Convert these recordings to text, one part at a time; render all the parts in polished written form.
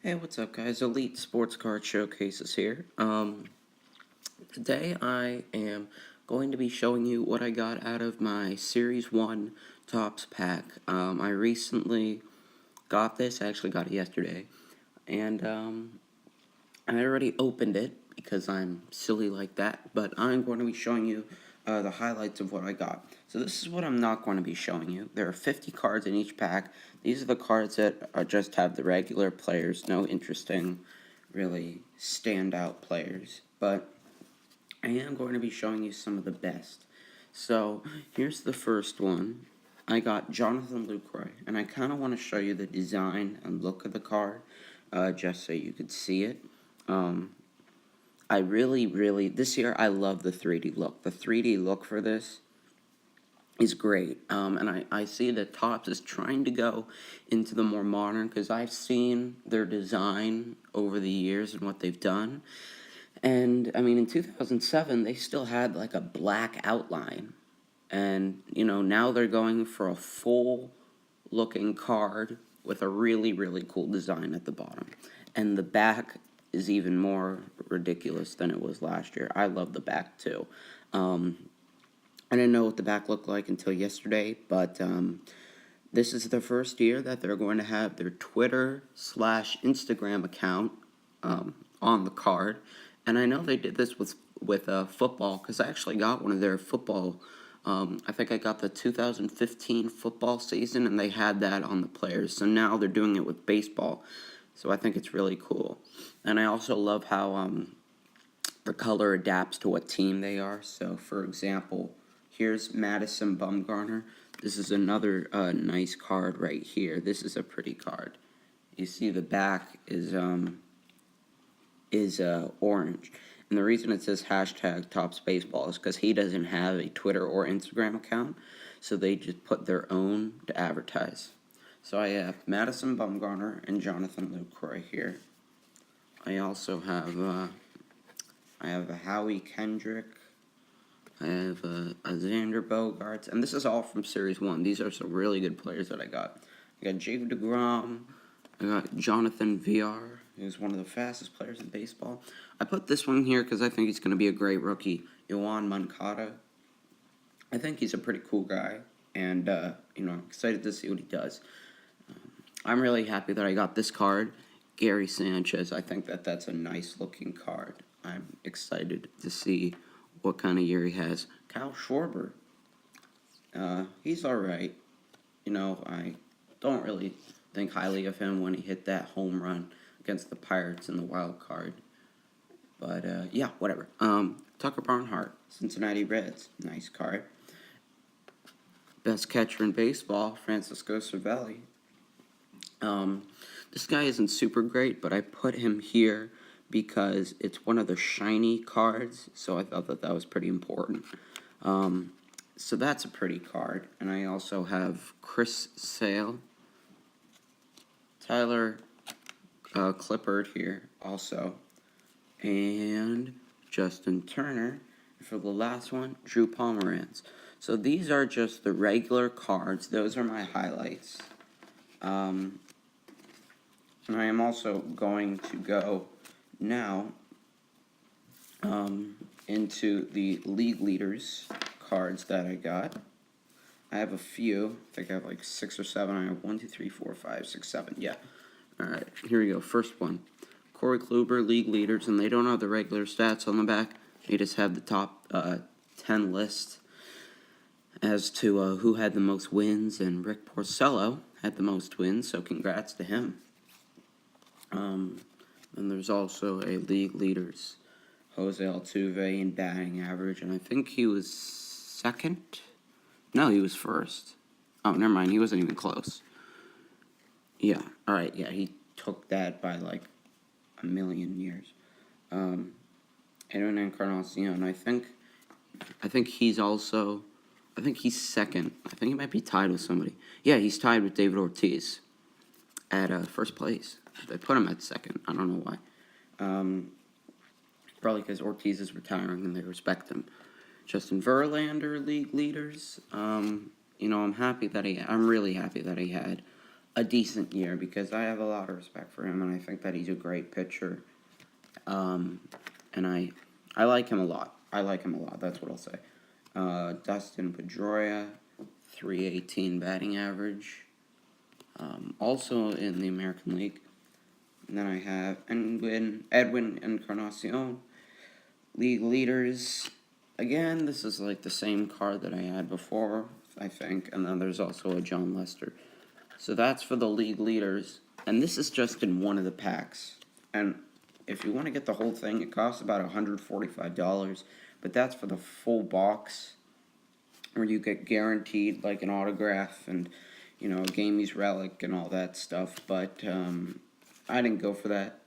Hey, what's up, guys? Elite Sports Card Showcases here. Today I am going to be showing you what I got out of my Series 1 Topps pack. I recently got this, I actually got it yesterday, and I already opened it because I'm silly like that, but I'm going to be showing you the highlights of what I got. So this is what I'm not going to be showing you. There are 50 cards in each pack. These are the cards that just have the regular players, no interesting, really standout players. But I am going to be showing you some of the best. So here's the first one. I got Jonathan Lucroy, and I kind of want to show you the design and look of the card, just so you could see it. I really, this year I love the 3D look. The 3D look for this is great. And I see that Topps is trying to go into the more modern, because I've seen their design over the years and what they've done. And, I mean, in 2007, they still had, like, a black outline. And, now they're going for a full-looking card with a really cool design at the bottom. And the back is even more ridiculous than it was last year. I love the back, too. I didn't know what the back looked like until yesterday, but this is the first year that they're going to have their Twitter/Instagram account on the card. And I know they did this with football, because I actually got one of their football. I think I got the 2015 football season, and they had that on the players. So now they're doing it with baseball. So I think it's really cool. And I also love how the color adapts to what team they are. So, for example, here's Madison Bumgarner. This is another nice card right here. This is a pretty card. You see the back is orange. And the reason it says #ToppsBaseball is because he doesn't have a Twitter or Instagram account, so they just put their own to advertise. So I have Madison Bumgarner and Jonathan Lucroy here. I also have I have a Howie Kendrick. I have a Xander Bogaerts, and this is all from Series 1. These are some really good players that I got. I got Jacob deGrom. I got Jonathan VR, who's one of the fastest players in baseball. I put this one here because I think he's going to be a great rookie. Yoan Moncada. I think he's a pretty cool guy, and, I'm excited to see what he does. I'm really happy that I got this card. Gary Sanchez, I think that's a nice-looking card. I'm excited to see what kind of year he has. Kyle Schwarber. He's alright. I don't really think highly of him when he hit that home run against the Pirates in the wild card. But, yeah, whatever. Tucker Barnhart, Cincinnati Reds. Nice card. Best catcher in baseball, Francisco Cervelli. This guy isn't super great, but I put him here because it's one of the shiny cards, so I thought that was pretty important. So that's a pretty card. And I also have Chris Sale, Tyler Clippard here also, and Justin Turner. For the last one, Drew Pomeranz. So these are just the regular cards. Those are my highlights. And I am also going to go now into the league leaders cards that I got. I have a few. I think I have like 6 or 7. I have 1, 2, 3, 4, 5, 6, 7. Yeah. Alright, here we go. First one. Corey Kluber, league leaders, and they don't have the regular stats on the back. They just have the top 10 list as to who had the most wins, and Rick Porcello had the most wins, so congrats to him. And there's also a league leaders, Jose Altuve, in batting average, and I think he was second? No, he was first. Oh, never mind, he wasn't even close. Yeah, alright, yeah, he took that by like a million years. Edwin Encarnacion, I think he's also, I think he's second. I think he might be tied with somebody. Yeah, he's tied with David Ortiz at first place. They put him at second. I don't know why. Probably because Ortiz is retiring and they respect him. Justin Verlander, league leaders. I'm happy that I'm really happy that he had a decent year because I have a lot of respect for him and I think that he's a great pitcher. And I like him a lot. I like him a lot. That's what I'll say. Dustin Pedroia, 318 batting average. Also in the American League. And then I have Edwin Encarnacion, league leaders. Again, this is like the same card that I had before, I think. And then there's also a John Lester. So that's for the league leaders. And this is just in one of the packs. And if you want to get the whole thing, it costs about $145. But that's for the full box, where you get guaranteed like an autograph and, you know, a Gamey's relic and all that stuff. But I didn't go for that.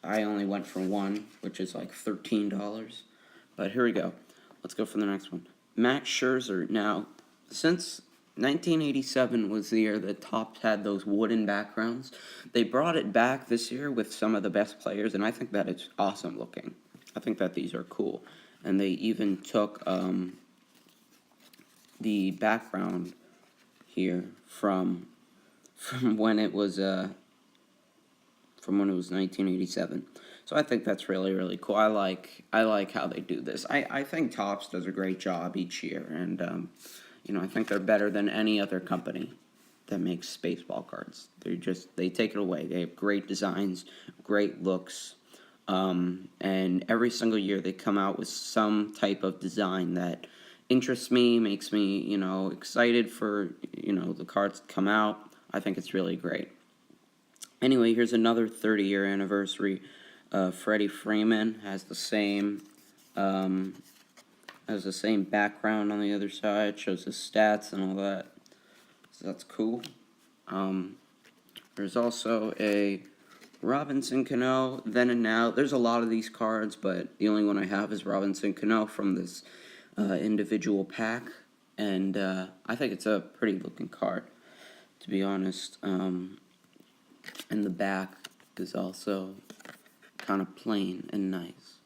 I only went for one, which is like $13. But here we go. Let's go for the next one. Max Scherzer. Now, since 1987 was the year that Topps had those wooden backgrounds, they brought it back this year with some of the best players, and I think that it's awesome looking. I think that these are cool. And they even took the background here from when it was 1987. So I think that's really, really cool. I like how they do this. I think Topps does a great job each year, and you know, I think they're better than any other company that makes baseball cards. They take it away. They have great designs, great looks, and every single year they come out with some type of design that interests me, makes me, you know, excited for, you know, the cards to come out. I think it's really great. Anyway, here's another 30-year anniversary. Freddie Freeman has the same background on the other side, shows his stats and all that. So that's cool. There's also a Robinson Cano, Then and Now. There's a lot of these cards, but the only one I have is Robinson Cano from this individual pack. And I think it's a pretty looking card, to be honest. And the back is also kind of plain and nice.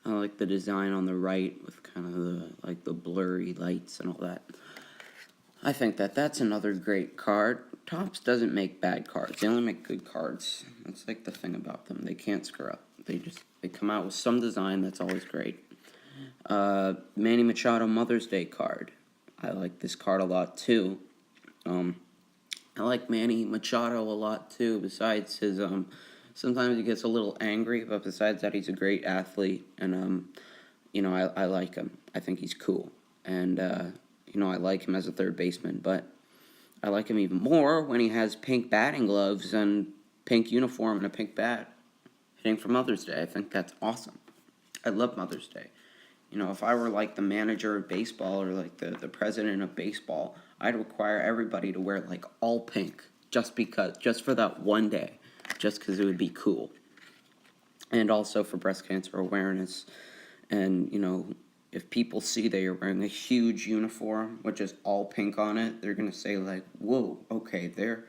I like the design on the right with kind of the blurry lights and all that. I think that that's another great card. Topps doesn't make bad cards. They only make good cards. That's like the thing about them. They can't screw up. They come out with some design that's always great. Manny Machado Mother's Day card. I like this card a lot too. I like Manny Machado a lot too. Besides his sometimes he gets a little angry, but besides that, he's a great athlete, and you know, I like him. I think he's cool, and you know, I like him as a third baseman, but I like him even more when he has pink batting gloves and pink uniform and a pink bat hitting for Mother's Day. I think that's awesome. I love Mother's Day. You know, if I were like the manager of baseball or like the president of baseball, I'd require everybody to wear like all pink just for that one day, just because it would be cool. And also for breast cancer awareness. And, you know, if people see that you're wearing a huge uniform with just all pink on it, they're going to say like, whoa, okay, they're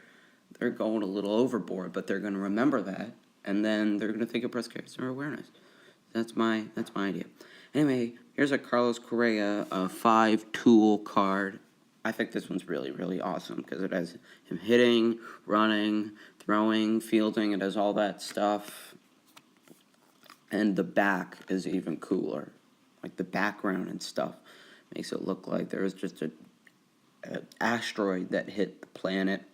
going a little overboard, but they're going to remember that, and then they're going to think of breast cancer awareness. That's my idea. Anyway, here's a Carlos Correa 5-tool card. I think this one's really, really awesome because it has him hitting, running, throwing, fielding. It has all that stuff. And the back is even cooler. Like the background and stuff makes it look like there was just an asteroid that hit the planet,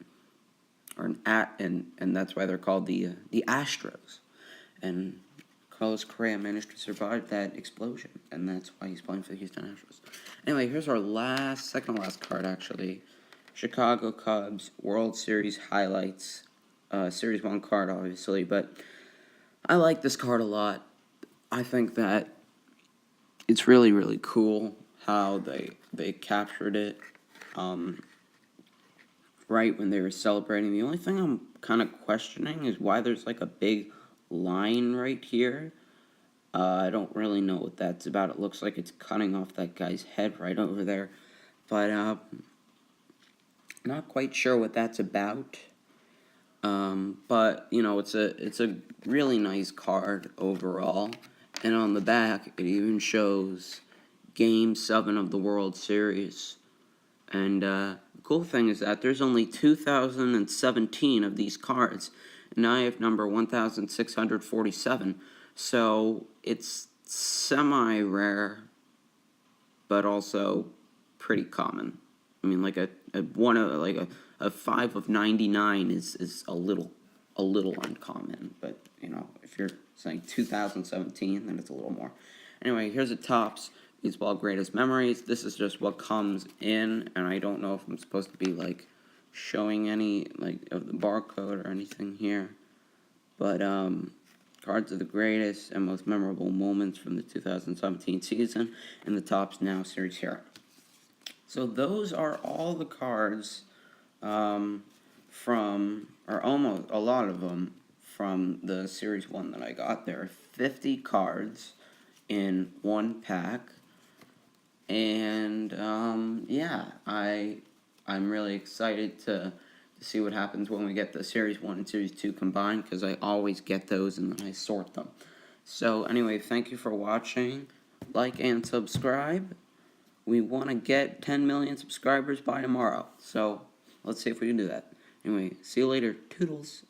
or and that's why they're called the Astros. And Carlos Correa managed to survive that explosion, and that's why he's playing for the Houston Astros. Anyway, here's our second to last card, actually. Chicago Cubs World Series highlights. Series 1 card, obviously, but I like this card a lot. I think that it's really, really cool how they captured it right when they were celebrating. The only thing I'm kind of questioning is why there's like a big line right here. I don't really know what that's about. It looks like it's cutting off that guy's head right over there, but not quite sure what that's about. But you know, it's a really nice card overall, and on the back it even shows Game 7 of the World Series, And the cool thing is that there's only 2,017 of these cards, and I have number 1,647. So it's semi-rare, but also pretty common. I mean, like a 5 of 99 is a little uncommon, but you know, if you're saying 2017, then it's a little more. Anyway, here's the Topps Baseball Greatest Memories. This is just what comes in, and I don't know if I'm supposed to be like showing any like of the barcode or anything here, but cards of the greatest and most memorable moments from the 2017 season in the Topps Now series here. So those are all the cards from, or almost a lot of them, from the Series 1 that I got. There are 50 cards in one pack. And, yeah, I'm really excited to see what happens when we get the Series 1 and Series 2 combined, because I always get those and then I sort them. So, anyway, thank you for watching. Like and subscribe. We want to get 10 million subscribers by tomorrow. So, let's see if we can do that. Anyway, see you later. Toodles.